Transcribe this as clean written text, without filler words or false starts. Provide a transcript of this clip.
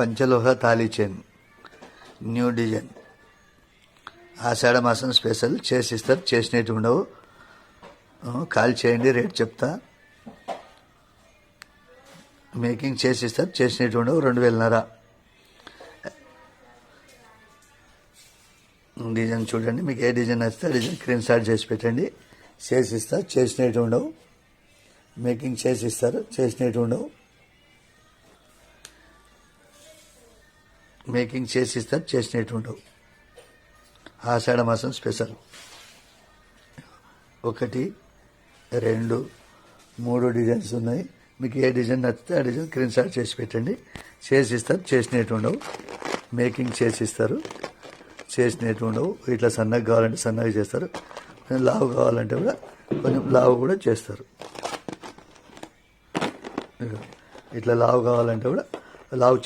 పంచలోహ thali chain new design ఆషాఢ మాసం special చేసిస్తారు, చేసినట్టు ఉండవు. కాల్ చేయండి, రేట్ చెప్తా. మేకింగ్ చేసిస్తారు, చేసినట్టు ఉండవు. 2000 డిజైన్ చూడండి. మీకు ఏ డిజైన్ వస్తే ఆ డిజైన్ స్క్రీన్ షాట్ చేసి పెట్టండి. చేసిస్తారు, చేసినట్టు ఉండవు. మేకింగ్ చేసిస్తారు, చేసినట్టు ఉండవు. మేకింగ్ చేసిస్తారు, చేసినట్టు ఉండవు. ఆషాఢ మాసం స్పెషల్ 1, 2, 3 డిజైన్స్ ఉన్నాయి. మీకు ఏ డిజైన్ నచ్చితే ఆ డిజైన్ స్క్రీన్ షాట్ చేసి పెట్టండి. చేసిస్తారు, చేసినట్టు ఉండవు. మేకింగ్ చేసిస్తారు, చేసినట్టు ఉండవు. ఇట్లా సన్నగా కావాలంటే సన్నగా చేస్తారు, కొంచెం లావు కావాలంటే కూడా కొంచెం లావు కూడా చేస్తారు. ఇట్లా లావు కావాలంటే కూడా లావు